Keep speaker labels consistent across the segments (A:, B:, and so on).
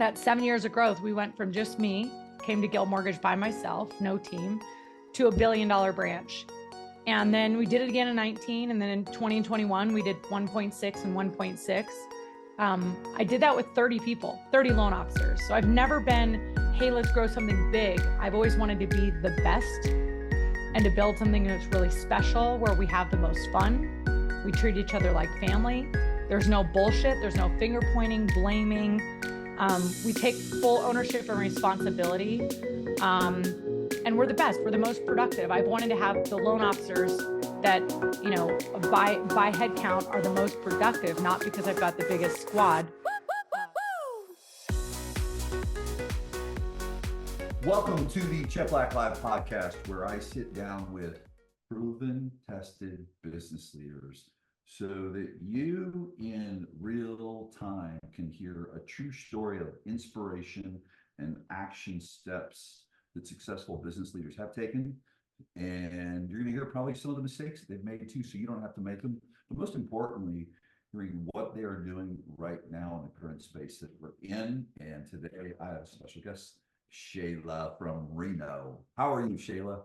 A: that 7 years of growth, we went from just me, came to Gill Mortgage by myself, no team, to a $1 billion branch. And then we did it again in 19. And then in 20 and 21, we did 1.6 and 1.6. I did that with 30 people, 30 loan officers. So I've never been, hey, let's grow something big. I've always wanted to be the best and to build something that's really special where we have the most fun. We treat each other like family. There's no bullshit. There's no finger pointing, blaming. We take full ownership and responsibility. And we're the best. We're the most productive. I've wanted to have the loan officers that, by head count are the most productive, not because I've got the biggest squad.
B: Welcome to the Cheplak Live podcast, where I sit down with proven, tested business leaders so that you in real time can hear a true story of inspiration and action steps that successful business leaders have taken. And you're going to hear probably some of the mistakes that they've made too, so you don't have to make them. But most importantly, hearing what they are doing right now in the current space that we're in. And today I have a special guest, Shayla from Reno. How are you, Shayla?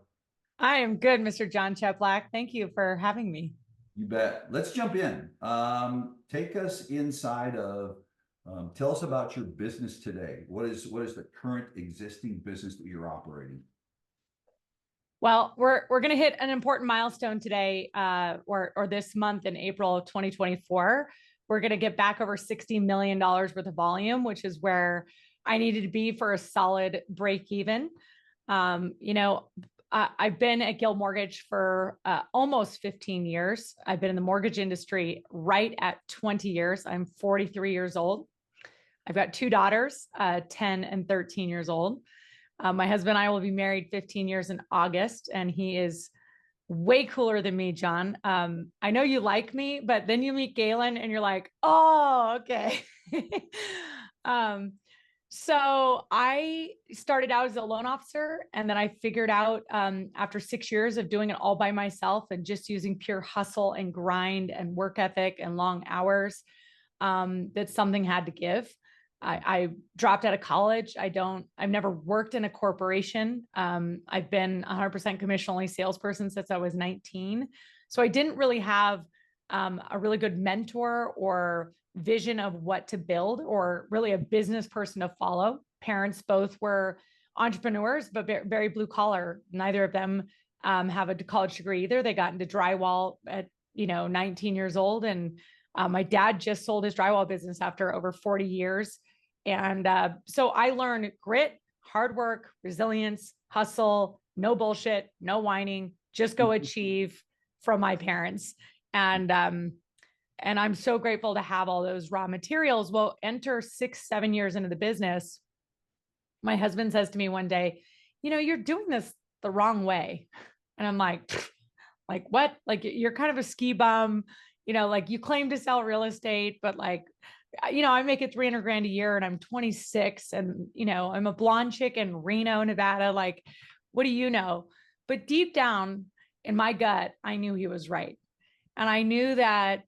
A: I am good, Mr. John Cheplak. Thank you for having me.
B: You bet. Let's jump in. Take us inside of, tell us about your business today. What is the current existing business that you're operating?
A: Well, we're going to hit an important milestone today, or this month in April of 2024. We're going to get back over $60 million worth of volume, which is where I needed to be for a solid break even. I've been at Gill Mortgage for almost 15 years. I've been in the mortgage industry right at 20 years. I'm 43 years old. I've got two daughters, 10 and 13 years old. My husband and I will be married 15 years in August, and he is way cooler than me, John. I know you like me, but then you meet Galen and you're like, oh, okay. So I started out as a loan officer, and then I figured out after 6 years of doing it all by myself and just using pure hustle and grind and work ethic and long hours, that something had to give. I dropped out of college. I've never worked in a corporation. I've been 100% commission only salesperson since I was 19. So I didn't really have a really good mentor or vision of what to build, or really a business person to follow. Parents both were entrepreneurs, but very blue collar. Neither of them have a college degree either. They got into drywall at 19 years old, and my dad just sold his drywall business after over 40 years. And so I learned grit, hard work, resilience, hustle, no bullshit, no whining, just go achieve from my parents. And I'm so grateful to have all those raw materials. Well, enter 6-7 years into the business. My husband says to me one day, you're doing this the wrong way. And I'm like what? Like, you're kind of a ski bum, like you claim to sell real estate, but I make it 300 grand a year and I'm 26 and, I'm a blonde chick in Reno, Nevada. Like, what do you know? But deep down in my gut, I knew he was right. And I knew that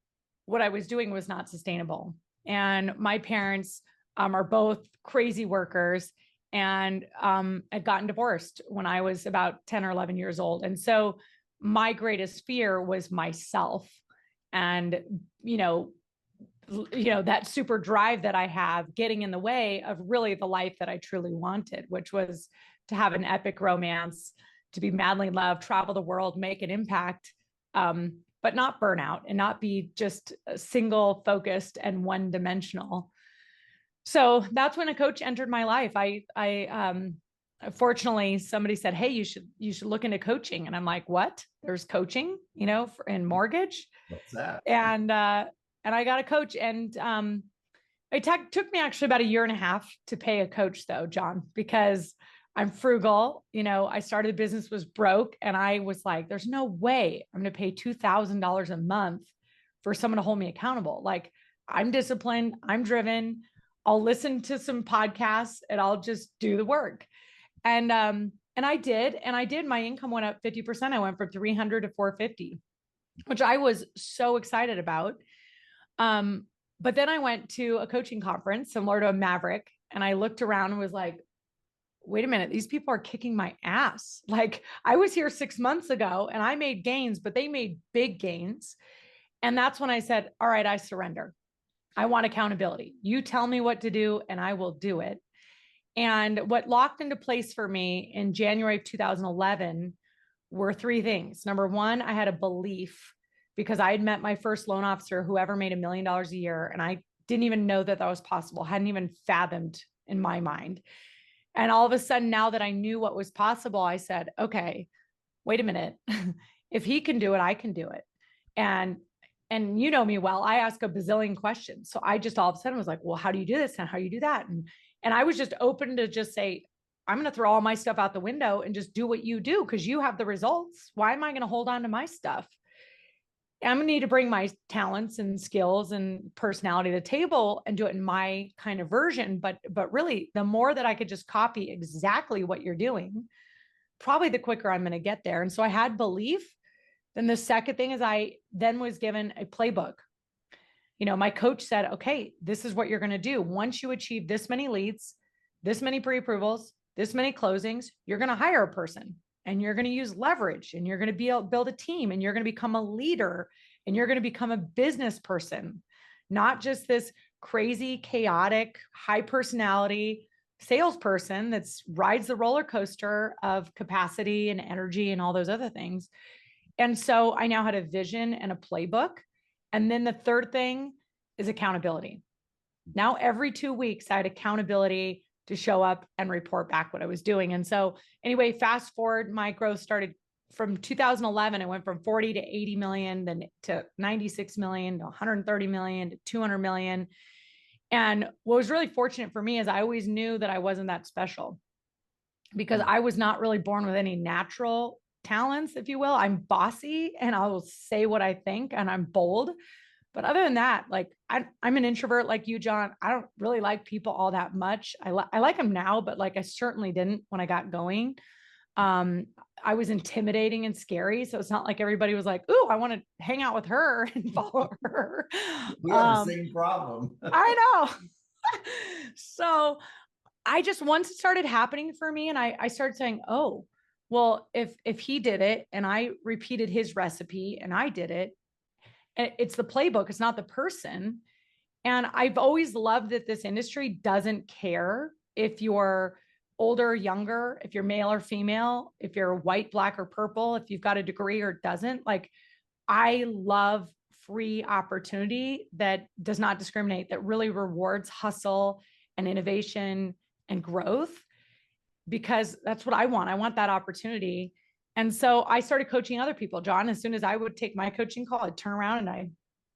A: what I was doing was not sustainable. And my parents are both crazy workers and had gotten divorced when I was about 10 or 11 years old. And so my greatest fear was myself. And, that super drive that I have getting in the way of really the life that I truly wanted, which was to have an epic romance, to be madly in love, travel the world, make an impact, but not burn out and not be just single focused and one dimensional. So that's when a coach entered my life. Fortunately, somebody said, hey, you should look into coaching. And I'm like, what? There's coaching, in mortgage.
B: What's that?
A: And I got a coach, and it took me actually about 1.5 years to pay a coach though, John, because I'm frugal. I started the business, was broke. And I was like, there's no way I'm going to pay $2,000 a month for someone to hold me accountable. Like, I'm disciplined, I'm driven. I'll listen to some podcasts and I'll just do the work. And I did. My income went up 50%. I went from 300 to 450, which I was so excited about. But then I went to a coaching conference similar to a Maverick, And I looked around and was like, wait a minute, these people are kicking my ass. Like I was here 6 months ago and I made gains, but they made big gains. And that's when I said, all right, I surrender. I want accountability. You tell me what to do and I will do it. And what locked into place for me in January of 2011 were three things. Number one, I had a belief because I had met my first loan officer who ever made $1 million a year. And I didn't even know that that was possible, hadn't even fathomed in my mind. And all of a sudden, now that I knew what was possible, I said, okay, wait a minute. If he can do it, I can do it. And you know me well, I ask a bazillion questions. So I just all of a sudden was like, well, how do you do this? And how do you do that? And I was just open to just say, I'm going to throw all my stuff out the window and just do what you do because you have the results. Why am I going to hold on to my stuff? I'm going to need to bring my talents and skills and personality to the table and do it in my kind of version. But really, the more that I could just copy exactly what you're doing, probably the quicker I'm going to get there. And so I had belief. Then the second thing is I then was given a playbook. My coach said, okay, this is what you're going to do. Once you achieve this many leads, this many pre-approvals, this many closings, you're going to hire a person and you're going to use leverage and you're going to be able to build a team and you're going to become a leader and you're going to become a business person, not just this crazy, chaotic, high personality salesperson that's rides the roller coaster of capacity and energy and all those other things. And so I now had a vision and a playbook. And then the third thing is accountability. Now, every 2 weeks, I had accountability to show up and report back what I was doing. And so anyway, fast forward, my growth started from 2011. It went from 40 to 80 million, then to 96 million, to 130 million, to 200 million. And what was really fortunate for me is I always knew that I wasn't that special because I was not really born with any natural talents, if you will. I'm bossy and I'll say what I think and I'm bold. But other than that, like I'm an introvert like you, John. I don't really like people all that much. I like them now, but like I certainly didn't when I got going. I was intimidating and scary. So it's not like everybody was like, ooh, I want to hang out with her and follow her.
B: We have the same problem.
A: I know. So I just, once it started happening for me and I started saying, oh, well, if he did it and I repeated his recipe and I did it, it's the playbook, it's not the person. And I've always loved that this industry doesn't care if you're older, younger, if you're male or female, if you're white, black, or purple, if you've got a degree or doesn't. Like, I love free opportunity that does not discriminate, that really rewards hustle and innovation and growth, because that's what I want. I want that opportunity. And so I started coaching other people, John. As soon as I would take my coaching call, I'd turn around and I'd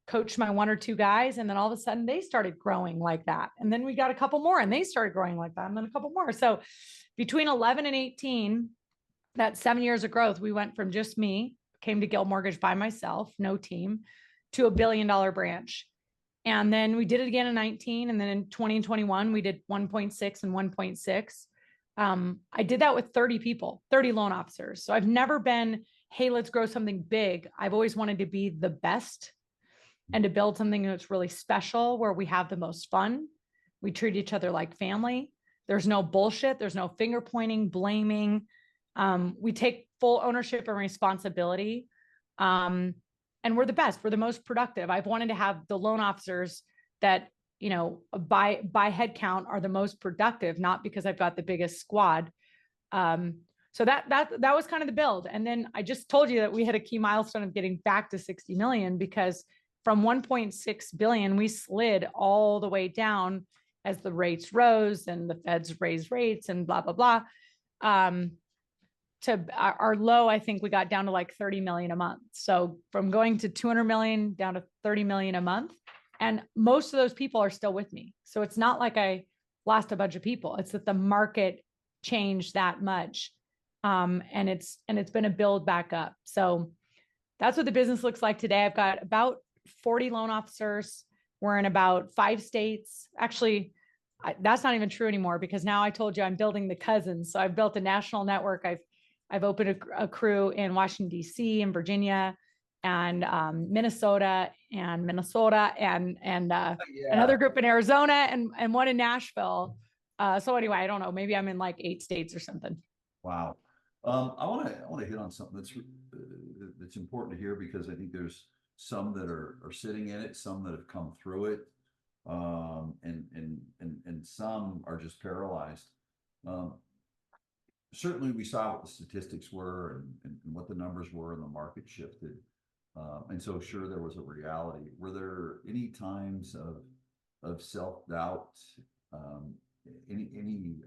A: coach my one or two guys. And then all of a sudden they started growing like that. And then we got a couple more and they started growing like that. And then a couple more. So between 11 and 18, that 7 years of growth, we went from just me, came to Gill Mortgage by myself, no team, to $1 billion branch. And then we did it again in 19. And then in 20 and 21, we did 1.6 and 1.6. I did that with 30 people, 30 loan officers. So I've never been, hey, let's grow something big. I've always wanted to be the best and to build something that's really special, where we have the most fun. We treat each other like family. There's no bullshit. There's no finger pointing, blaming. We take full ownership and responsibility. And we're the best. We're the most productive. I've wanted to have the loan officers that, by head count are the most productive, not because I've got the biggest squad. So that was kind of the build. And then I just told you that we had a key milestone of getting back to 60 million, because from 1.6 billion, we slid all the way down as the rates rose and the feds raised rates and blah, blah, blah. To our low, I think we got down to like 30 million a month. So from going to 200 million down to 30 million a month. And most of those people are still with me. So it's not like I lost a bunch of people. It's that the market changed that much. And it's been a build back up. So that's what the business looks like today. I've got about 40 loan officers. We're in about 5 states. Actually, that's not even true anymore, because now I told you I'm building the cousins. So I've built a national network. I've opened a crew in Washington, D.C. and Virginia and Minnesota and another group in Arizona and one in Nashville. So anyway, I don't know, maybe I'm in like 8 states or something.
B: Wow. I want to hit on something that's important to hear, because I think there's some that are sitting in it, some that have come through it, and some are just paralyzed. Um, Certainly, we saw what the statistics were, and what the numbers were, and the market shifted. And so, sure, there was a reality. Were there any times of self-doubt, um, any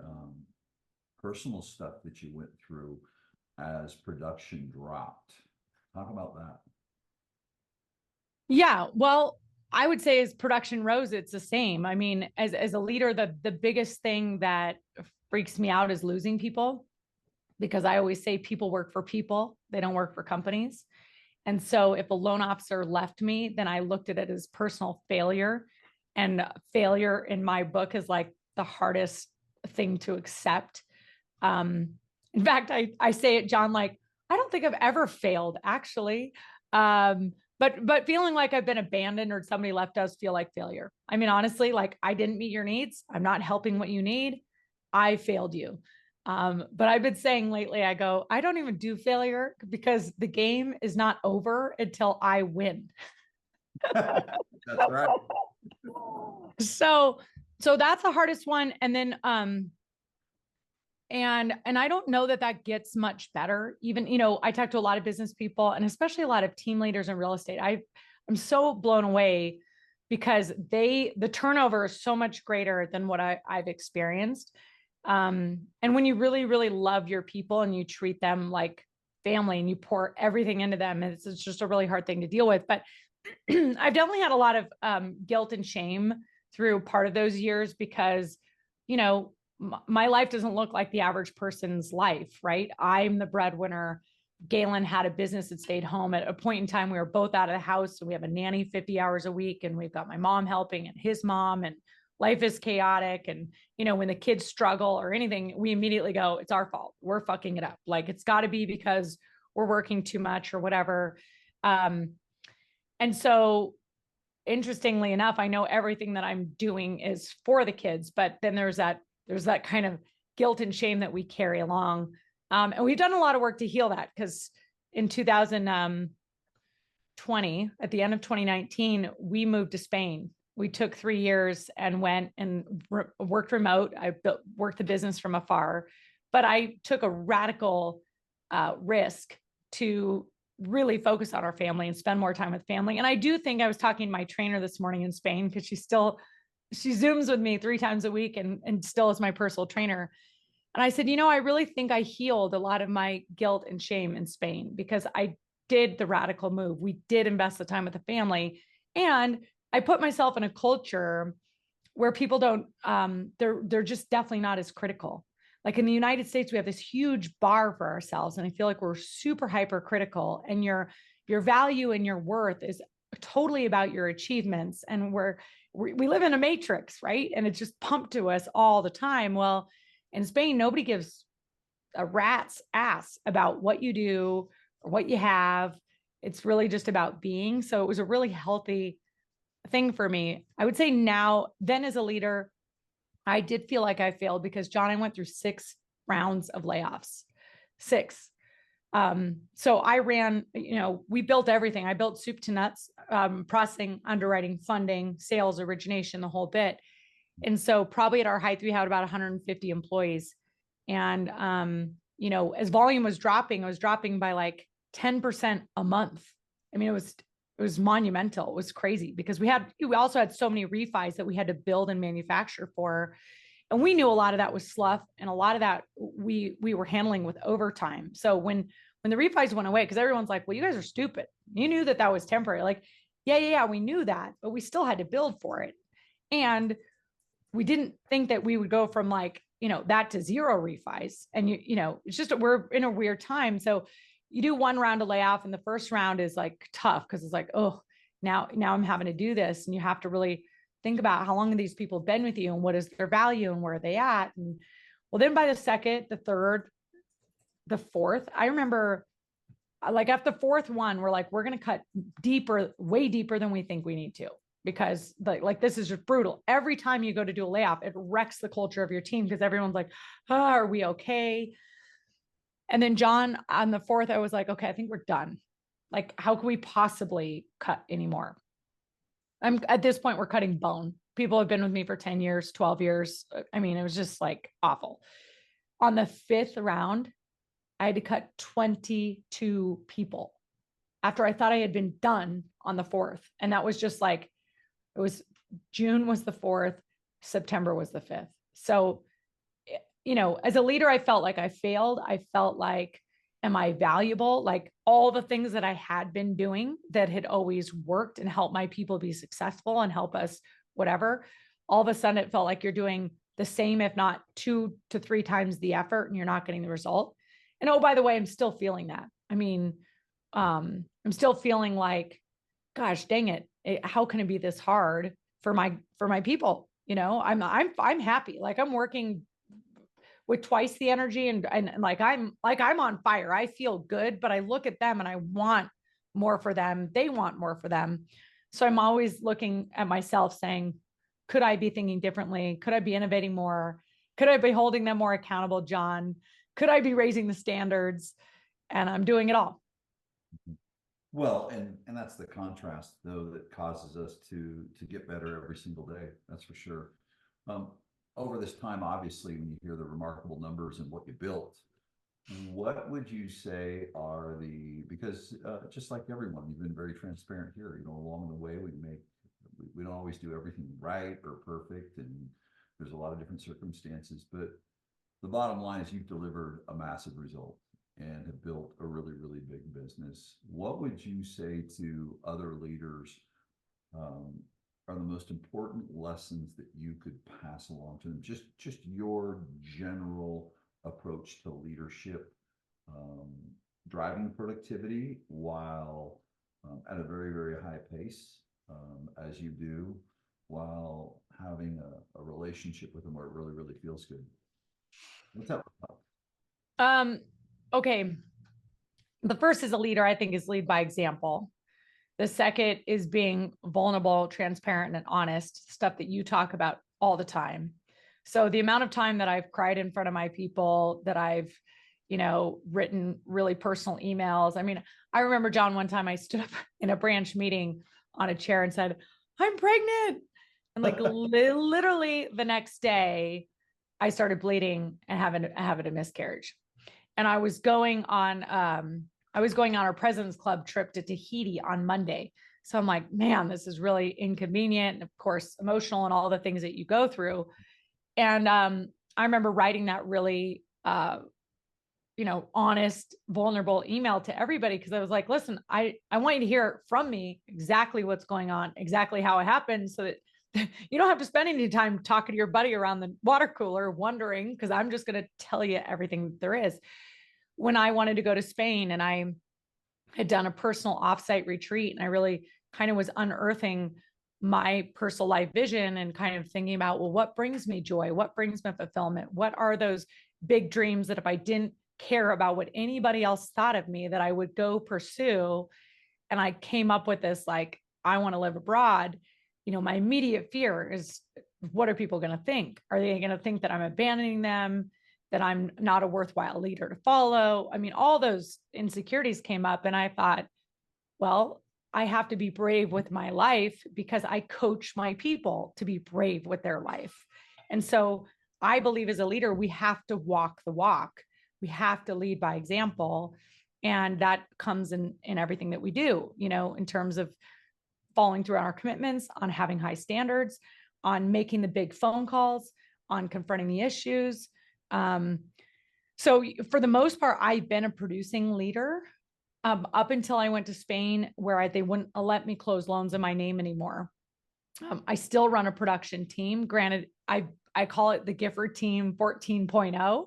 B: personal stuff that you went through as production dropped? Talk about that.
A: Yeah, well, I would say as production rose, it's the same. I mean, as a leader, the biggest thing that freaks me out is losing people, because I always say people work for people, they don't work for companies. And so if a loan officer left me, then I looked at it as personal failure. And failure in my book is like the hardest thing to accept. In fact, I say it, John, like, I don't think I've ever failed, actually. But feeling like I've been abandoned or somebody left does feel like failure. I mean, honestly, like, I didn't meet your needs. I'm not helping what you need. I failed you. But I've been saying lately, I go, I don't even do failure, because the game is not over until I win.
B: That's right.
A: So, so that's the hardest one. And then, and I don't know that that gets much better. Even, I talk to a lot of business people, and especially a lot of team leaders in real estate. I'm so blown away, because the turnover is so much greater than what I've experienced. And when you really, really love your people and you treat them like family and you pour everything into them, it's just a really hard thing to deal with. But I've definitely had a lot of guilt and shame through part of those years, because, my life doesn't look like the average person's life, right? I'm the breadwinner. Galen had a business that stayed home. At a point in time, we were both out of the house. So we have a nanny 50 hours a week, and we've got my mom helping and his mom, and life is chaotic. And, when the kids struggle or anything, we immediately go, it's our fault. We're fucking it up. Like, it's got to be because we're working too much or whatever. And so, interestingly enough, I know everything that I'm doing is for the kids, but then there's that kind of guilt and shame that we carry along. And we've done a lot of work to heal that, because in 2020, at the end of 2019, we moved to Spain. We took 3 years and went and worked remote. I worked the business from afar, but I took a radical risk to really focus on our family and spend more time with family. And I do think, I was talking to my trainer this morning in Spain, because she Zooms with me 3 times a week and still is my personal trainer. And I said, I really think I healed a lot of my guilt and shame in Spain, because I did the radical move. We did invest the time with the family, and I put myself in a culture where people don't, they're just definitely not as critical. Like in the United States, we have this huge bar for ourselves. And I feel like we're super hypercritical, and your value and your worth is totally about your achievements. And we live in a matrix, right? And it's just pumped to us all the time. Well, in Spain, nobody gives a rat's ass about what you do or what you have. It's really just about being. So it was a really healthy thing for me. I would say now, then as a leader, I did feel like I failed, because John, I went through 6 rounds of layoffs, 6. So I ran, we built everything. I built soup to nuts, processing, underwriting, funding, sales, origination, the whole bit. And so probably at our height, we had about 150 employees. And, as volume was dropping, it was dropping by like 10% a month. I mean, it was monumental. It was crazy, because we also had so many refis that we had to build and manufacture for. And we knew a lot of that was fluff, and a lot of that we were handling with overtime. So when the refis went away, because everyone's like, well, you guys are stupid. You knew that was temporary. Like, yeah, we knew that, but we still had to build for it. And we didn't think that we would go from like, that to 0 refis. And it's just, we're in a weird time. So you do 1 round of layoff, and the first round is like tough, because it's like, oh, now I'm having to do this. And you have to really think about how long have these people been with you, and what is their value, and where are they at? And well, then by the second, the third, the fourth, I remember like after the 4th one, we're like, we're going to cut deeper, way deeper than we think we need to. because like this is just brutal. Every time you go to do a layoff, it wrecks the culture of your team because everyone's like, oh, are we okay? And then John, on the 4th, I was like, okay, I think we're done. Like, how can we possibly cut anymore? I'm at this point, we're cutting bone. People have been with me for 10 years, 12 years. I mean, it was just like awful. On the 5th round, I had to cut 22 people after I thought I had been done on the 4th. And that was just like, it was June was the 4th, September was the 5th. So, as a leader, I felt like I failed. I felt like, am I valuable? Like all the things that I had been doing that had always worked and helped my people be successful and help us, whatever. All of a sudden, it felt like you're doing the same, if not 2 to 3 times the effort, and you're not getting the result. And oh, by the way, I'm still feeling that. I mean, I'm still feeling like, gosh, dang it, how can it be this hard for my people? I'm happy. Like I'm working with twice the energy and like I'm on fire. I feel good, but I look at them and I want more for them. They want more for them. So I'm always looking at myself saying, could I be thinking differently? Could I be innovating more? Could I be holding them more accountable, John? Could I be raising the standards? And I'm doing it all.
B: Well, and that's the contrast though that causes us to get better every single day. That's for sure. Over this time, obviously, when you hear the remarkable numbers and what you built, what would you say are because just like everyone, you've been very transparent here. Along the way, we don't always do everything right or perfect, and there's a lot of different circumstances. But the bottom line is you've delivered a massive result and have built a really, really big business. What would you say to other leaders are the most important lessons that you could pass along to them? Just your general approach to leadership, driving productivity while at a very, very high pace, as you do, while having a relationship with them where it really, really feels good. What's that about?
A: Okay. The first as a leader, I think, is lead by example. The second is being vulnerable, transparent, and honest, stuff that you talk about all the time. So the amount of time that I've cried in front of my people, that I've, written really personal emails. I mean, I remember, John, one time I stood up in a branch meeting on a chair and said, I'm pregnant. And like literally the next day, I started bleeding and having a miscarriage. And I was going on our President's Club trip to Tahiti on Monday. So I'm like, man, this is really inconvenient. And of course, emotional and all the things that you go through. And I remember writing that really, honest, vulnerable email to everybody. Cause I was like, listen, I want you to hear from me exactly what's going on, exactly how it happened, so that you don't have to spend any time talking to your buddy around the water cooler wondering, because I'm just going to tell you everything there is. When I wanted to go to Spain and I had done a personal offsite retreat, and I really kind of was unearthing my personal life vision and kind of thinking about, well, what brings me joy? What brings me fulfillment? What are those big dreams that if I didn't care about what anybody else thought of me, that I would go pursue? And I came up with this, like, I want to live abroad. My immediate fear is, what are people going to think? Are they going to think that I'm abandoning them, that I'm not a worthwhile leader to follow? I mean, all those insecurities came up, and I thought, well, I have to be brave with my life because I coach my people to be brave with their life. And so I believe as a leader, we have to walk the walk. We have to lead by example. And that comes in everything that we do, in terms of following through on our commitments, on having high standards, on making the big phone calls, on confronting the issues. So for the most part, I've been a producing leader up until I went to Spain, where they wouldn't let me close loans in my name anymore. I still run a production team. Granted, I call it the Gifford team 14.0,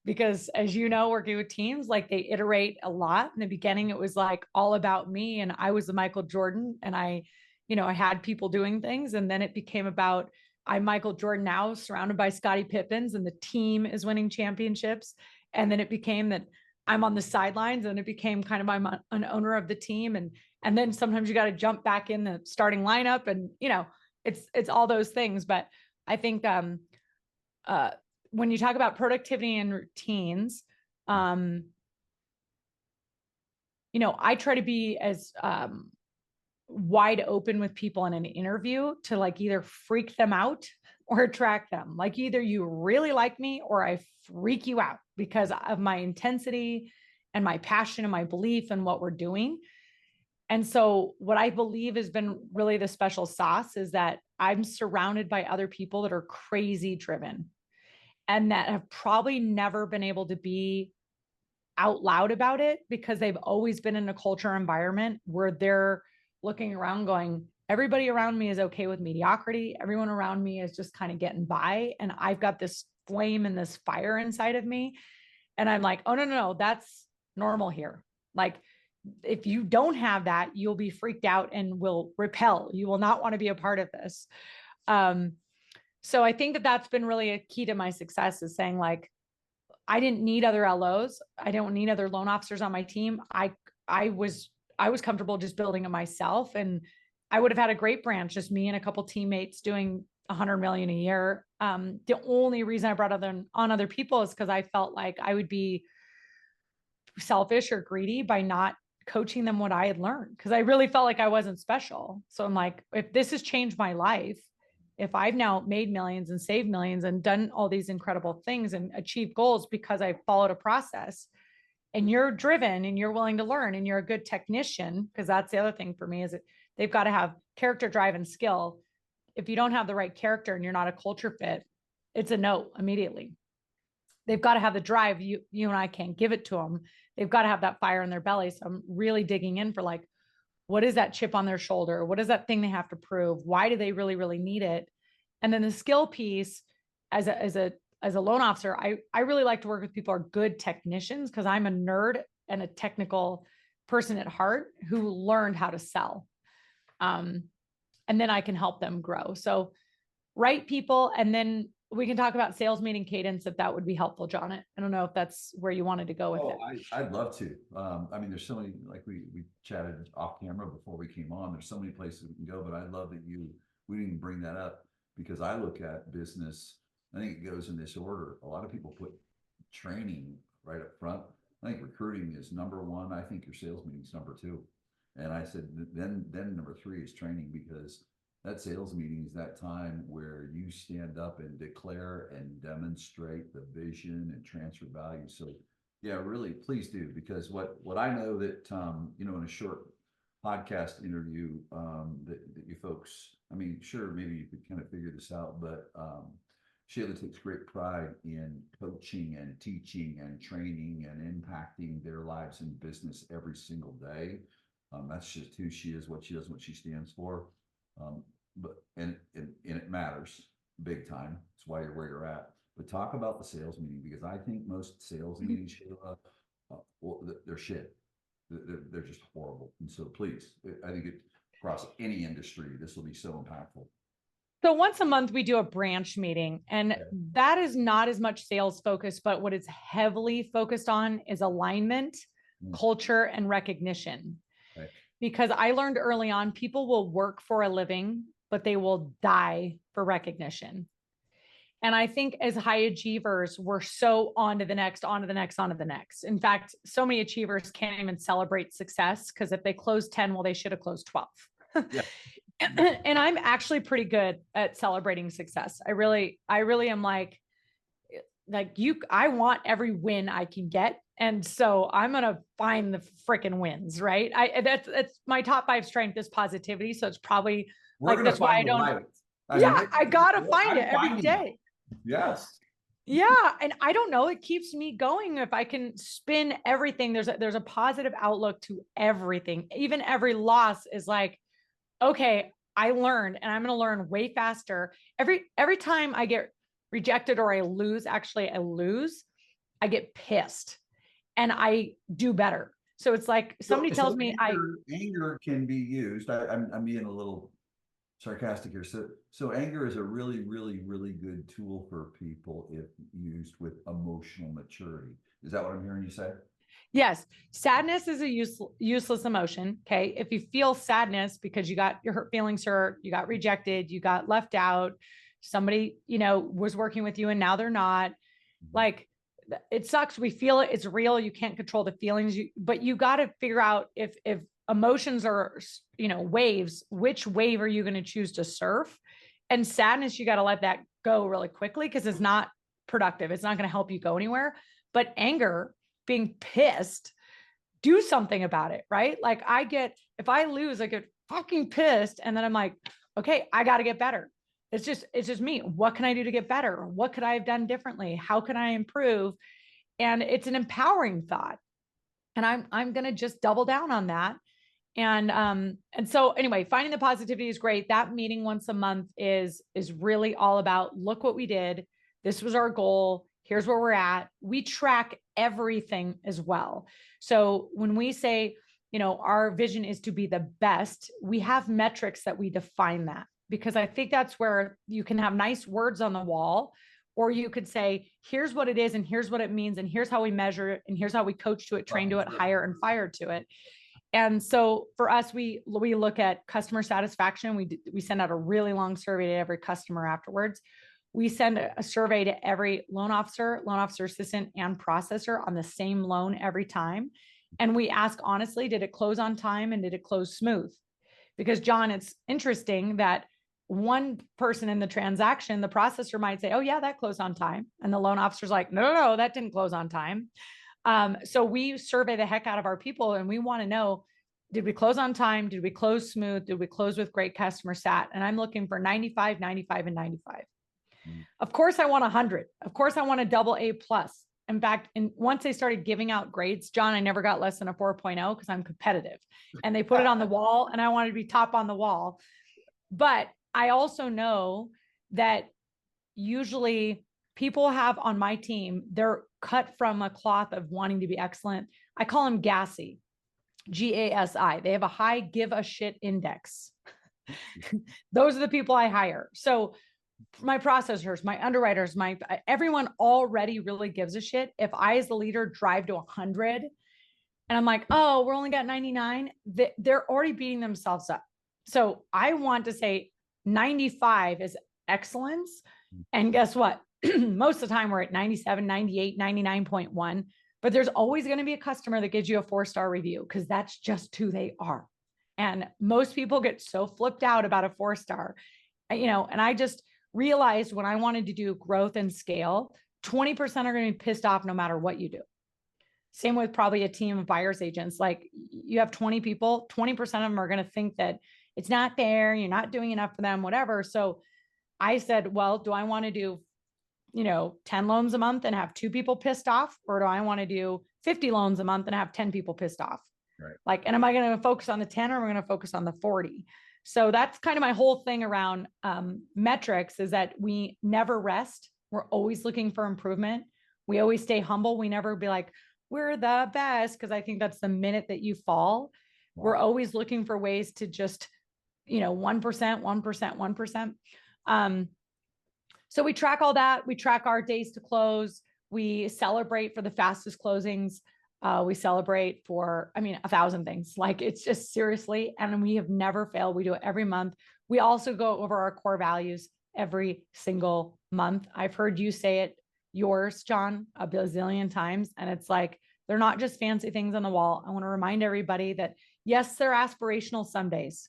A: because as you know, working with teams, like they iterate a lot. In the beginning, it was like all about me, and I was the Michael Jordan, and I had people doing things. And then it became about, I'm Michael Jordan now, surrounded by Scottie Pippens, and the team is winning championships. And then it became that I'm on the sidelines, and it became kind of I'm an owner of the team. And then sometimes you got to jump back in the starting lineup, and, it's all those things. But I think, when you talk about productivity and routines, I try to be as, wide open with people in an interview to like either freak them out or attract them. Like either you really like me or I freak you out because of my intensity and my passion and my belief in what we're doing. And so what I believe has been really the special sauce is that I'm surrounded by other people that are crazy driven and that have probably never been able to be out loud about it because they've always been in a culture environment where they're looking around going, everybody around me is okay with mediocrity. Everyone around me is just kind of getting by. And I've got this flame and this fire inside of me. And I'm like, oh, no, that's normal here. Like, if you don't have that, you'll be freaked out and will repel. You will not want to be a part of this. So I think that that's been really a key to my success is saying like, I didn't need other LOs. I don't need other loan officers on my team. I was comfortable just building it myself, and I would have had a great branch, just me and a couple teammates doing 100 million a year. The only reason I brought on other people is because I felt like I would be selfish or greedy by not coaching them what I had learned, because I really felt like I wasn't special. So I'm like, if this has changed my life, if I've now made millions and saved millions and done all these incredible things and achieved goals because I followed a process, and you're driven and you're willing to learn and you're a good technician, because that's the other thing for me is that they've got to have character, drive, and skill. If you don't have the right character and you're not a culture fit, it's a no immediately. They've got to have the drive. You and I can't give it to them. They've got to have that fire in their belly. So I'm really digging in for like, what is that chip on their shoulder? What is that thing they have to prove? Why do they really, really need it? And then the skill piece as a loan officer, I really like to work with people who are good technicians because I'm a nerd and a technical person at heart who learned how to sell. And then I can help them grow. So right people, and then we can talk about sales meeting cadence if that would be helpful, John. I don't know if that's where you wanted to go with it.
B: I'd love to. I mean, there's so many, like we chatted off camera before we came on. There's so many places we can go, but I'd love that we didn't bring that up because I look at business. I think it goes in this order. A lot of people put training right up front. I think recruiting is number one. I think your sales meeting is number two. And I said, then number three is training, because that sales meeting is that time where you stand up and declare and demonstrate the vision and transfer value. So yeah, really, please do, because what I know that, in a short podcast interview, that you folks, I mean, sure, maybe you could kind of figure this out, but, Shayla takes great pride in coaching and teaching and training and impacting their lives in business every single day. That's just who she is, what she does, what she stands for. But it matters big time. That's why you're where you're at. But talk about the sales meeting, because I think most sales meetings, Shayla, they're shit. They're just horrible. And so please, I think across any industry, this will be so impactful.
A: So once a month, we do a branch meeting, and that is not as much sales focused, but what it's heavily focused on is alignment, culture, and recognition.
B: Okay.
A: Because I learned early on, people will work for a living, but they will die for recognition. And I think as high achievers, we're so on to the next, on to the next, on to the next. In fact, so many achievers can't even celebrate success because if they close 10, well, they should have closed 12.
B: Yeah.
A: And I'm actually pretty good at celebrating success. I really am like I want every win I can get. And so I'm going to find the freaking wins, right? That's my top 5 strength is positivity. So it's probably that's why I don't. I got to find it every day.
B: Yes.
A: Yeah. And I don't know, it keeps me going. If I can spin everything, there's a positive outlook to everything. Even every loss is like, okay, I learned, and I'm going to learn way faster. Every time I get rejected or I lose, I get pissed and I do better. So it's like somebody tells me
B: anger can be used. I'm being a little sarcastic here. So anger is a really, really, really good tool for people if used with emotional maturity. Is that what I'm hearing you say?
A: Yes. Sadness is a useless emotion. Okay. If you feel sadness because you got your feelings hurt, you got rejected, you got left out, somebody, was working with you and now they're not, like, it sucks. We feel it. It's real. You can't control the feelings, but you got to figure out if emotions are, waves, which wave are you going to choose to surf? And sadness, you got to let that go really quickly because it's not productive. It's not going to help you go anywhere. But anger, being pissed, do something about it, right? Like if I lose, I get fucking pissed. And then I'm like, okay, I got to get better. It's just me. What can I do to get better? What could I have done differently? How can I improve? And it's an empowering thought. And I'm going to just double down on that. And so anyway, finding the positivity is great. That meeting once a month is really all about, look what we did. This was our goal. Here's where we're at. We track everything as well. So when we say, our vision is to be the best, we have metrics that we define that, because I think that's where you can have nice words on the wall, or you could say, here's what it is, and here's what it means, and here's how we measure it, and here's how we coach to it, train to it, hire and fire to it. And so for us, we look at customer satisfaction. We send out a really long survey to every customer afterwards. We send a survey to every loan officer assistant, and processor on the same loan every time. And we ask honestly, did it close on time and did it close smooth? Because John, it's interesting that one person in the transaction, the processor might say, oh yeah, that closed on time. And the loan officer's like, no, that didn't close on time. So we survey the heck out of our people, and we want to know, did we close on time? Did we close smooth? Did we close with great customer sat? And I'm looking for 95, 95, and 95. Of course, I want 100. Of course, I want a double A plus. In fact, once they started giving out grades, John, I never got less than a 4.0 because I'm competitive. And they put it on the wall, and I wanted to be top on the wall. But I also know that usually people have on my team, they're cut from a cloth of wanting to be excellent. I call them gassy, GASI. They have a high give a shit index. Those are the people I hire. So my processors, my underwriters, everyone already really gives a shit. If I, as the leader, drive to 100 and I'm like, oh, we're only got 99, they're already beating themselves up. So I want to say 95 is excellence. And guess what? Most of the time we're at 97, 98, 99.1, but there's always going to be a customer that gives you a 4-star review, because that's just who they are. And most people get so flipped out about a 4-star, and I just realized when I wanted to do growth and scale, 20% are going to be pissed off no matter what you do. Same with probably a team of buyer's agents. Like, you have 20 people, 20% of them are going to think that it's not fair, you're not doing enough for them, whatever. So I said, well, do I want to do 10 loans a month and have 2 people pissed off? Or do I want to do 50 loans a month and have 10 people pissed off?
B: Right.
A: Like, and am I going to focus on the 10 or am I going to focus on the 40? So that's kind of my whole thing around metrics, is that we never rest. We're always looking for improvement. We always stay humble. We never be like, we're the best, because I think that's the minute that you fall. Wow. We're always looking for ways to just, 1%, 1%, 1%. So we track all that. We track our days to close. We celebrate for the fastest closings. We celebrate for, 1,000 things. Like, it's just seriously, and we have never failed. We do it every month. We also go over our core values every single month. I've heard you say it, yours, John, a bazillion times. And it's like, they're not just fancy things on the wall. I want to remind everybody that, yes, they're aspirational some days.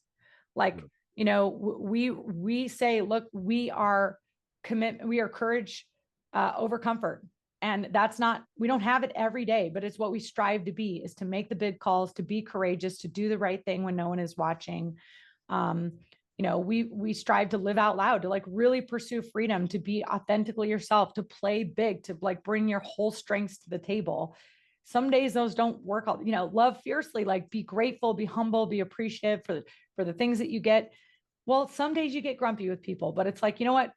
A: Like, we say, look, we are courage over comfort. And that's not, we don't have it every day, but it's what we strive to be, is to make the big calls, to be courageous, to do the right thing when no one is watching. We strive to live out loud, to like really pursue freedom, to be authentically yourself, to play big, to like bring your whole strengths to the table. Some days those don't work out, love fiercely, like be grateful, be humble, be appreciative for the things that you get. Well, some days you get grumpy with people, but it's like, you know what?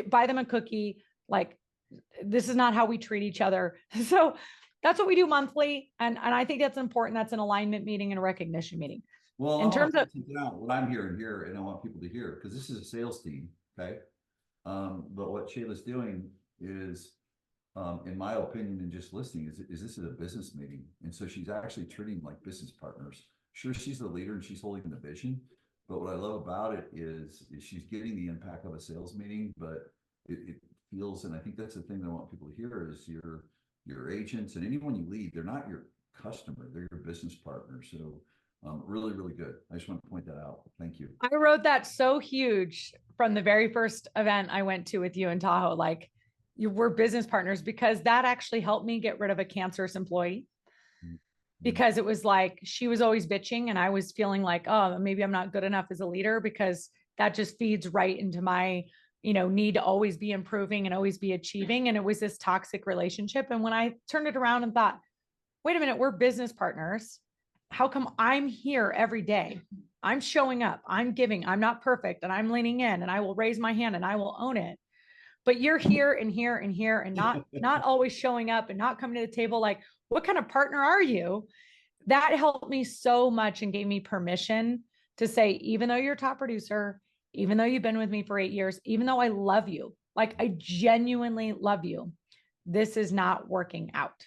A: Buy them a cookie. Like, this is not how we treat each other. So that's what we do monthly. And I think that's important. That's an alignment meeting and a recognition meeting.
B: Well, in terms of what I'm hearing here, and I want people to hear, because this is a sales team. Okay. But what Shayla's doing is in my opinion, and just listening, is this is a business meeting? And so she's actually treating them like business partners. Sure, she's the leader and she's holding the vision, but what I love about it is she's getting the impact of a sales meeting, but it feels, and I think that's the thing that I want people to hear is your agents and anyone you lead, they're not your customer, they're your business partner. So really, really good. I just want to point that out. Thank you.
A: I wrote that so huge from the very first event I went to with you in Tahoe. Like, you were business partners, because that actually helped me get rid of a cancerous employee,
B: Mm-hmm.
A: because it was like she was always bitching and I was feeling like, oh, maybe I'm not good enough as a leader, because that just feeds right into my, need to always be improving and always be achieving. And it was this toxic relationship. And when I turned it around and thought, wait a minute, we're business partners. How come I'm here every day? I'm showing up, I'm giving, I'm not perfect, and I'm leaning in, and I will raise my hand and I will own it. But you're here and here and here and not always showing up and not coming to the table. Like, what kind of partner are you? That helped me so much and gave me permission to say, even though you're a top producer, even though you've been with me for 8 years, even though I love you, like I genuinely love you, this is not working out.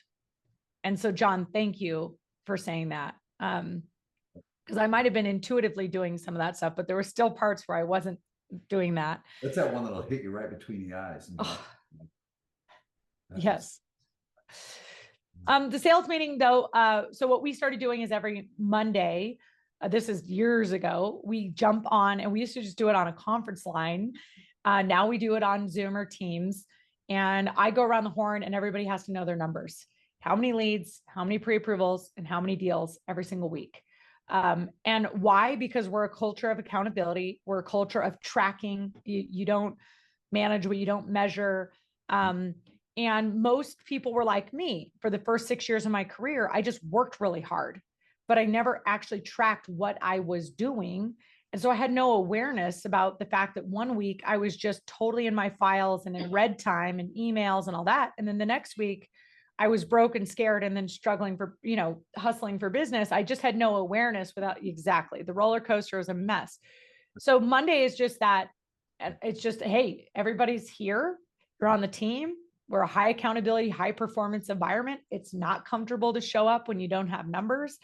A: And so, John, thank you for saying that. Because I might have been intuitively doing some of that stuff, but there were still parts where I wasn't doing that.
B: That's that one that'll hit you right between the eyes.
A: Oh, yes. The sales meeting, though, so what we started doing is every Monday, this is years ago, we jump on, and we used to just do it on a conference line. Now we do it on Zoom or Teams, and I go around the horn and everybody has to know their numbers. How many leads, how many pre-approvals, and how many deals every single week. And why? Because we're a culture of accountability. We're a culture of tracking. You don't manage what you don't measure. And most people were like me. For the first 6 years of my career, I just worked really hard, but I never actually tracked what I was doing. And so I had no awareness about the fact that one week I was just totally in my files and in red time and emails and all that. And then the next week I was broke and scared and then struggling for, hustling for business. I just had no awareness without exactly. The roller coaster was a mess. So Monday is just that. It's just, hey, everybody's here. You're on the team. We're a high accountability, high performance environment. It's not comfortable to show up when you don't have numbers,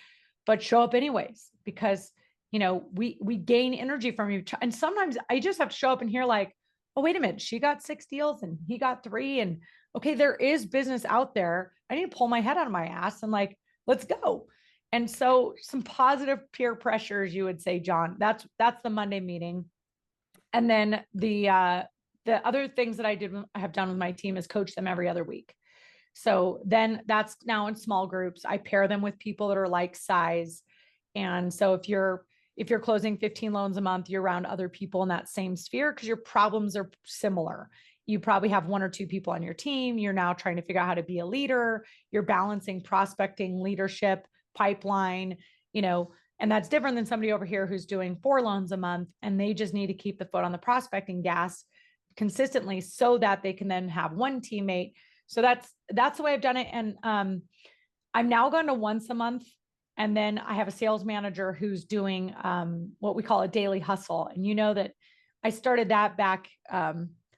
A: but show up anyways, because, we gain energy from you. And sometimes I just have to show up and hear like, oh, wait a minute, she got 6 deals and he got 3. And okay, there is business out there. I need to pull my head out of my ass and like, let's go. And so some positive peer pressures, you would say, John, that's the Monday meeting. And then the other things that I have done with my team is coach them every other week. So then that's now in small groups. I pair them with people that are like size. And so if you're closing 15 loans a month, you're around other people in that same sphere because your problems are similar. You probably have 1 or 2 people on your team. You're now trying to figure out how to be a leader. You're balancing prospecting, leadership, pipeline, and that's different than somebody over here who's doing 4 loans a month, and they just need to keep the foot on the prospecting gas consistently so that they can then have one teammate. So that's the way I've done it. And I'm now going to once a month. And then I have a sales manager who's doing what we call a daily hustle. And you know that I started that back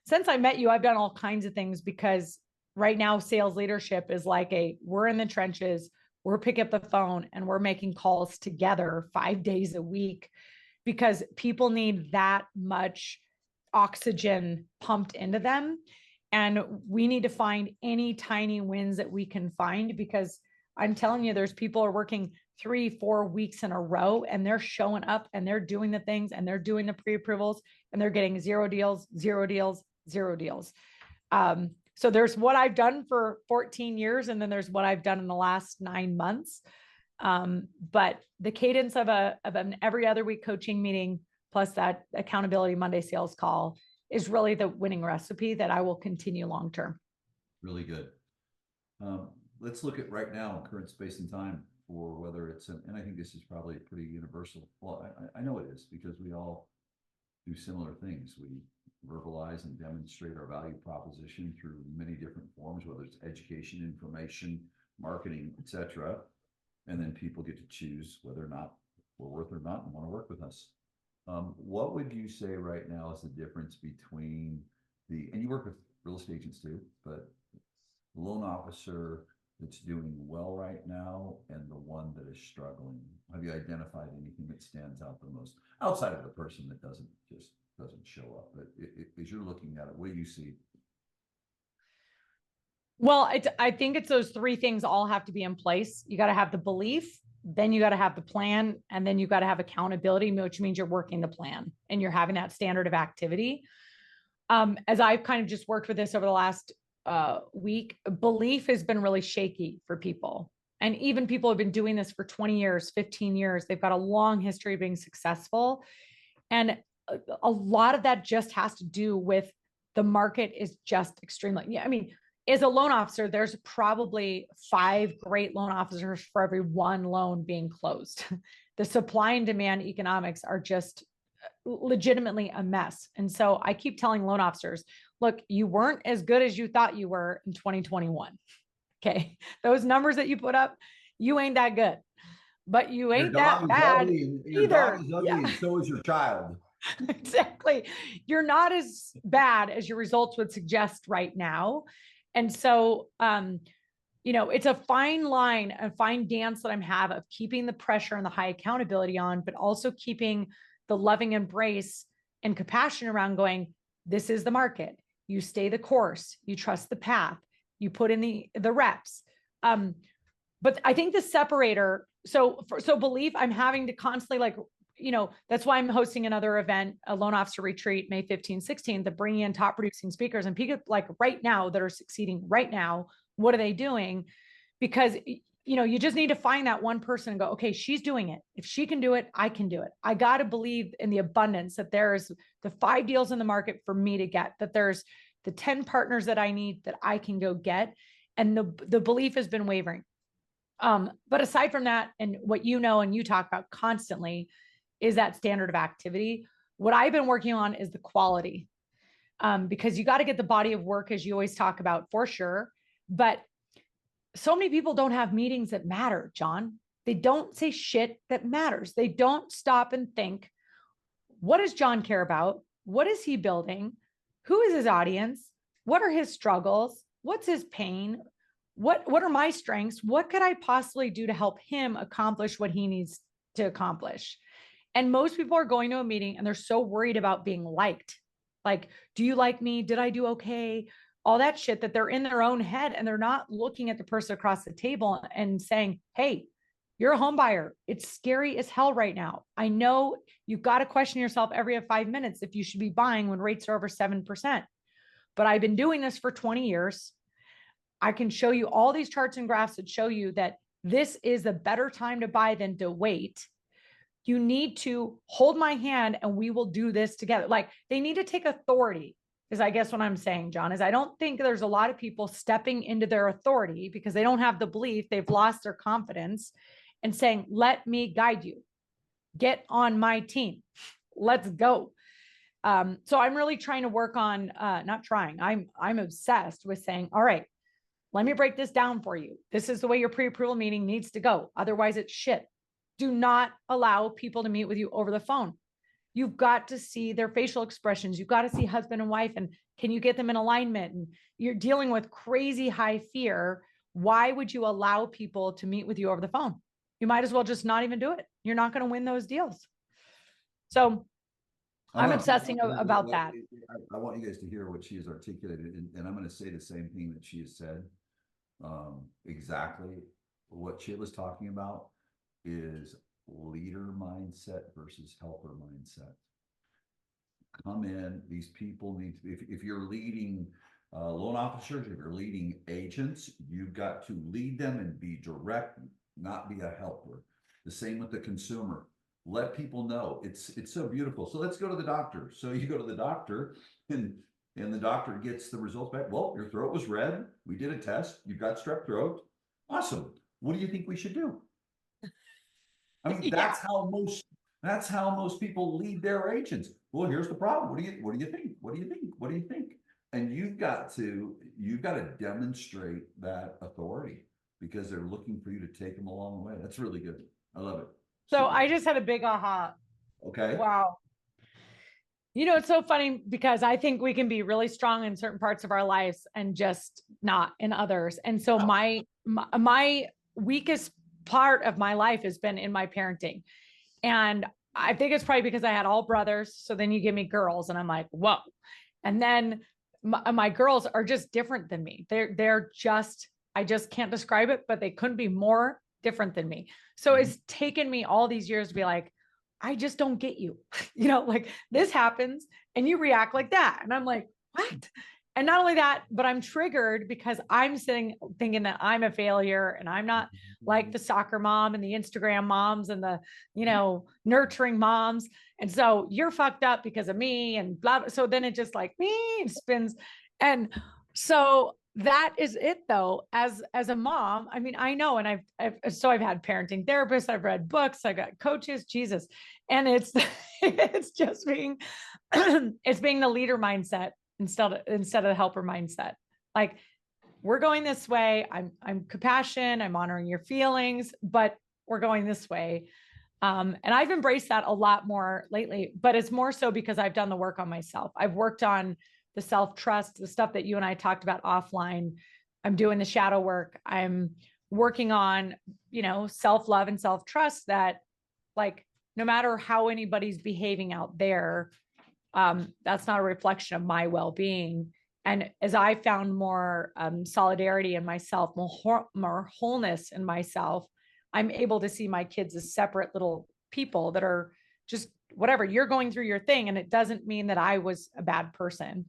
A: since I met you. I've done all kinds of things, because right now sales leadership is like we're in the trenches, we're picking up the phone and we're making calls together 5 days a week, because people need that much oxygen pumped into them. And we need to find any tiny wins that we can find, because I'm telling you, there's people are working 3-4 weeks in a row and they're showing up and they're doing the things and they're doing the pre-approvals and they're getting 0 deals, 0 deals, 0 deals. So there's what I've done for 14 years. And then there's what I've done in the last 9 months. But the cadence of an every other week coaching meeting, plus that accountability Monday sales call, is really the winning recipe that I will continue long-term.
B: Really good. Let's look at right now in current space and time for whether it's, and I think this is probably pretty universal. Well, I know it is, because we all do similar things. We verbalize and demonstrate our value proposition through many different forms, whether it's education, information, marketing, etc. And then people get to choose whether or not we're worth or not and want to work with us. What would you say right now is the difference between and you work with real estate agents too, but loan officer that's doing well right now and the one that is struggling? Have you identified anything that stands out the most outside of the person that doesn't show up? But as you're looking at it, what do you see?
A: Well, I think it's those three things all have to be in place. You got to have the belief, then you got to have the plan, and then you got to have accountability, which means you're working the plan and you're having that standard of activity. As I've kind of just worked with this over the last week, belief has been really shaky for people. And even people have been doing this for 20 years, 15 years. They've got a long history of being successful. And a lot of that just has to do with the market is just extremely, yeah. I mean, as a loan officer, there's probably 5 great loan officers for every 1 loan being closed. The supply and demand economics are just legitimately a mess. And so I keep telling loan officers, look, you weren't as good as you thought you were in 2021. Okay. Those numbers that you put up, you ain't that good, but you ain't that bad
B: Your dog
A: either.
B: is ugly, and so is your child.
A: Exactly. You're not as bad as your results would suggest right now. And so, it's a fine line, a fine dance that I'm have of keeping the pressure and the high accountability on, but also keeping the loving embrace and compassion around going, this is the market. You stay the course, you trust the path, you put in the reps. But I think the separator, so belief, I'm having to constantly that's why I'm hosting another event, a loan officer retreat, May 15, 16, to bring in top producing speakers and people like right now that are succeeding right now. What are they doing? Because, you just need to find that one person and go, okay, she's doing it. If she can do it, I can do it. I got to believe in the abundance that there's the 5 deals in the market for me to get, that there's the 10 partners that I need that I can go get. And the belief has been wavering. But aside from that, and what and you talk about constantly is that standard of activity. What I've been working on is the quality, because you got to get the body of work, as you always talk about, for sure. But so many people don't have meetings that matter, John. They don't say shit that matters. They don't stop and think, what does John care about? What is he building? Who is his audience? What are his struggles? What's his pain? What are my strengths? What could I possibly do to help him accomplish what he needs to accomplish? And most people are going to a meeting and they're so worried about being liked. Like, do you like me? Did I do okay? All that shit, that they're in their own head and they're not looking at the person across the table and saying, hey, you're a home buyer. It's scary as hell right now. I know you've got to question yourself every 5 minutes if you should be buying when rates are over 7%. But I've been doing this for 20 years. I can show you all these charts and graphs that show you that this is a better time to buy than to wait. You need to hold my hand and we will do this together. Like, they need to take authority, is I guess what I'm saying, John, is I don't think there's a lot of people stepping into their authority because they don't have the belief, they've lost their confidence, and saying, let me guide you. Get on my team. Let's go. So I'm really trying to work on, not trying, I'm obsessed with saying, all right, let me break this down for you. This is the way your pre-approval meeting needs to go. Otherwise it's shit. Do not allow people to meet with you over the phone. You've got to see their facial expressions. You've got to see husband and wife, and can you get them in alignment? And you're dealing with crazy high fear. Why would you allow people to meet with you over the phone? You might as well just not even do it. You're not going to win those deals. So I'm obsessing about that.
B: I want you guys to hear what she has articulated, and I'm going to say the same thing that she has said. Exactly what Shayla's talking about is leader mindset versus helper mindset. Come in, these people need to, if you're leading loan officers, if you're leading agents, you've got to lead them and be direct, not be a helper. The same with the consumer. Let people know. It's so beautiful. So let's go to the doctor. So you go to the doctor and the doctor gets the results back. Well, your throat was red. We did a test. You've got strep throat. Awesome. What do you think we should do? I mean, that's how most people lead their agents. Well, here's the problem. What do you think? What do you think? What do you think? And you've got to demonstrate that authority because they're looking for you to take them along the way. That's really good. I love it.
A: So I just had a big aha.
B: Okay.
A: Wow. It's so funny because I think we can be really strong in certain parts of our lives and just not in others. And so my weakest part of my life has been in my parenting. And I think it's probably because I had all brothers. So then you give me girls and I'm like, whoa. And then my girls are just different than me. They're just, I just can't describe it, but they couldn't be more different than me. So it's taken me all these years to be like, I just don't get you. Like this happens and you react like that. And I'm like, what? And not only that, but I'm triggered because I'm sitting thinking that I'm a failure and I'm not like the soccer mom and the Instagram moms and the, nurturing moms. And so you're fucked up because of me and blah, blah. So then it just like me spins. And so that is it though, as a mom. I mean, I know, and I've had parenting therapists, I've read books, I got coaches, Jesus. And it's it's just being it's being the leader mindset instead of the helper mindset. Like, we're going this way. I'm compassion, I'm honoring your feelings, but we're going this way. And I've embraced that a lot more lately, but it's more so because I've done the work on myself. I've worked on the self-trust, the stuff that you and I talked about offline. I'm doing the shadow work. I'm working on, self-love and self-trust that, like, no matter how anybody's behaving out there, that's not a reflection of my well-being. And as I found more solidarity in myself, more wholeness in myself, I'm able to see my kids as separate little people that are just whatever. You're going through your thing, and it doesn't mean that I was a bad person.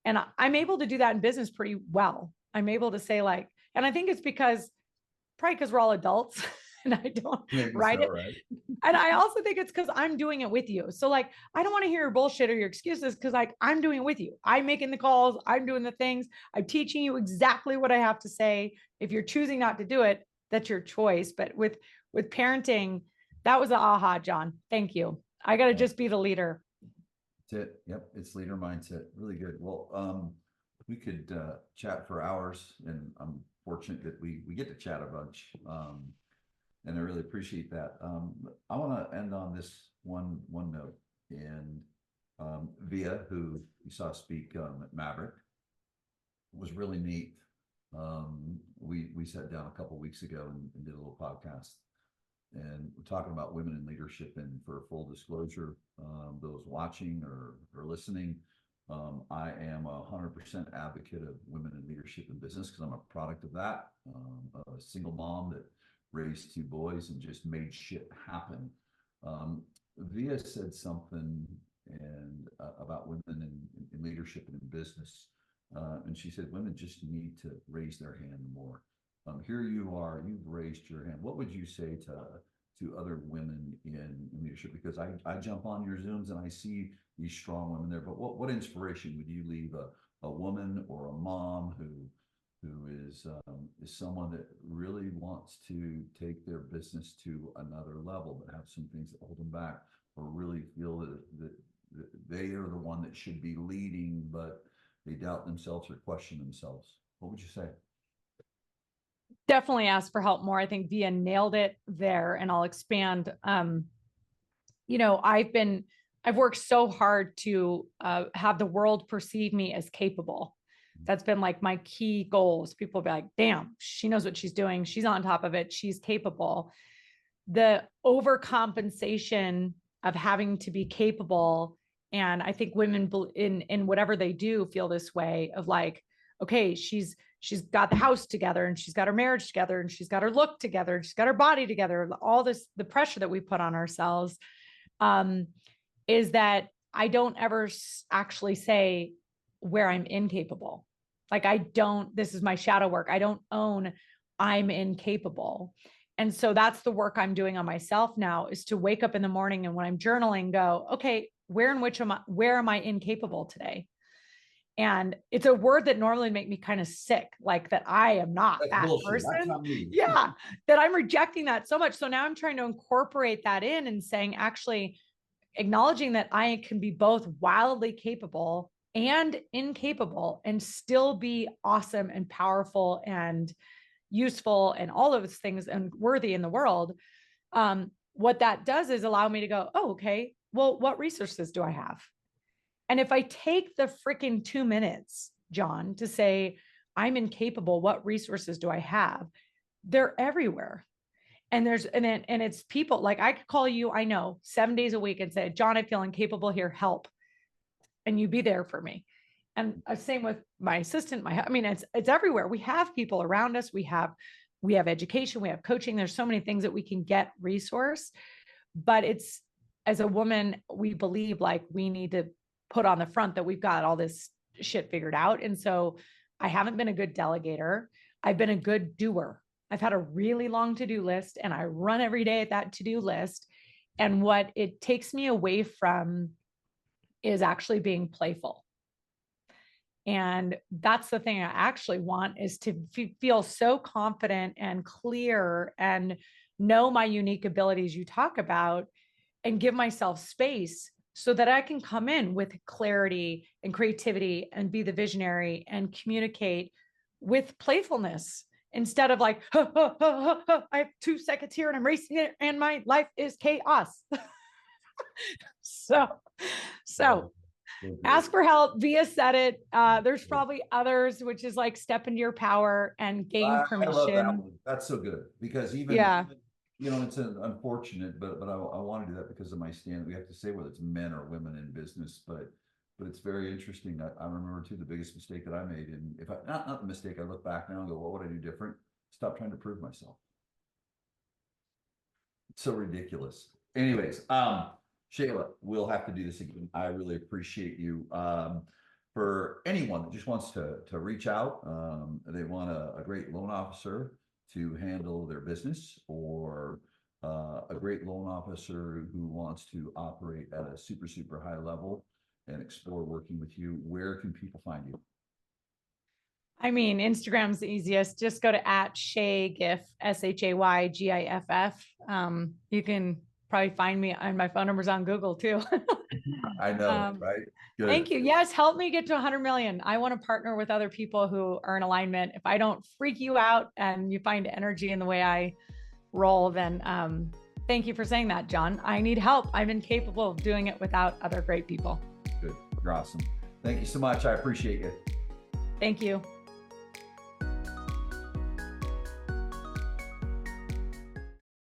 A: And I'm able to do that in business pretty well. I'm able to say, like, and I think it's probably because we're all adults and I don't write it. Right. And I also think it's because I'm doing it with you. So like, I don't want to hear your bullshit or your excuses because like I'm doing it with you. I'm making the calls. I'm doing the things. I'm teaching you exactly what I have to say. If you're choosing not to do it, that's your choice. But with parenting, that was the aha, John. Thank you. I got to just be the leader.
B: That's it. Yep. It's leader mindset. Really good. Well, we could chat for hours, and I'm fortunate that we get to chat a bunch. And I really appreciate that. I want to end on this one note. And Via, who you saw speak at Maverick, was really neat. We sat down a couple of weeks ago and did a little podcast, and we're talking about women in leadership. And for full disclosure, those watching or listening, I am 100% advocate of women in leadership in business because I'm a product of that. A single mom that raised two boys and just made shit happen. Via said something about women in leadership and in business. And she said, women just need to raise their hand more. Here you are, you've raised your hand. What would you say to other women in leadership? Because I jump on your Zooms and I see these strong women there, but what inspiration would you leave a woman or a mom who is someone that really wants to take their business to another level, but have some things that hold them back, or really feel that they are the one that should be leading, but they doubt themselves or question themselves? What would you say?
A: Definitely ask for help more. I think Via nailed it there, and I'll expand. I've worked so hard to have the world perceive me as capable. That's been like my key goals. People be like, damn, she knows what she's doing. She's on top of it. She's capable. The overcompensation of having to be capable. And I think women in whatever they do feel this way of like, okay, she's got the house together and she's got her marriage together and she's got her look together and she's got her body together. All this, the pressure that we put on ourselves is that I don't ever actually say where I'm incapable. Like this is my shadow work. I don't own I'm incapable. And so that's the work I'm doing on myself now, is to wake up in the morning and when I'm journaling, go, okay, where am I incapable today? And it's a word that normally make me kind of sick, like that I am not that person. Yeah, that I'm rejecting that so much. So now I'm trying to incorporate that in and saying, actually, acknowledging that I can be both wildly capable and incapable and still be awesome and powerful and useful and all of those things and worthy in the world. What that does is allow me to go, oh, okay, well, what resources do I have? And if I take the freaking 2 minutes, John, to say, I'm incapable, what resources do I have? They're everywhere. And it's people like, I could call you, I know, 7 days a week and say, John, I feel incapable here, help. And you be there for me. And same with my assistant, it's everywhere. We have people around us. We have education, we have coaching. There's so many things that we can get resource, but it's, as a woman, we believe like we need to put on the front that we've got all this shit figured out. And so I haven't been a good delegator. I've been a good doer. I've had a really long to-do list and I run every day at that to-do list. And what it takes me away from is actually being playful. And that's the thing I actually want, is to feel so confident and clear and know my unique abilities you talk about, and give myself space so that I can come in with clarity and creativity and be the visionary and communicate with playfulness, instead of like, I have 2 seconds here and I'm racing it and my life is chaos. So ask for help, be a set it. There's probably others, which is like step into your power and gain permission. I love that one.
B: That's so good, because even, it's unfortunate, but I want to do that because of my stand. We have to say whether it's men or women in business, but it's very interesting. I remember too, the biggest mistake that I made, and if I, not the mistake, I look back now and go, what would I do different? Stop trying to prove myself. It's so ridiculous. Anyways, Shayla, we'll have to do this again. I really appreciate you. For anyone that just wants to reach out, they want a great loan officer to handle their business, or a great loan officer who wants to operate at a super, super high level and explore working with you, where can people find you?
A: Instagram's the easiest. Just go to @ShayGiff, ShayGiff. You can probably find me, and my phone number's on Google too.
B: I know, right? Good.
A: Thank you. Yes, help me get to 100 million. I want to partner with other people who are in alignment. If I don't freak you out and you find energy in the way I roll, then thank you for saying that, John. I need help. I'm incapable of doing it without other great people.
B: Good. You're awesome. Thank you so much. I appreciate you.
A: Thank you.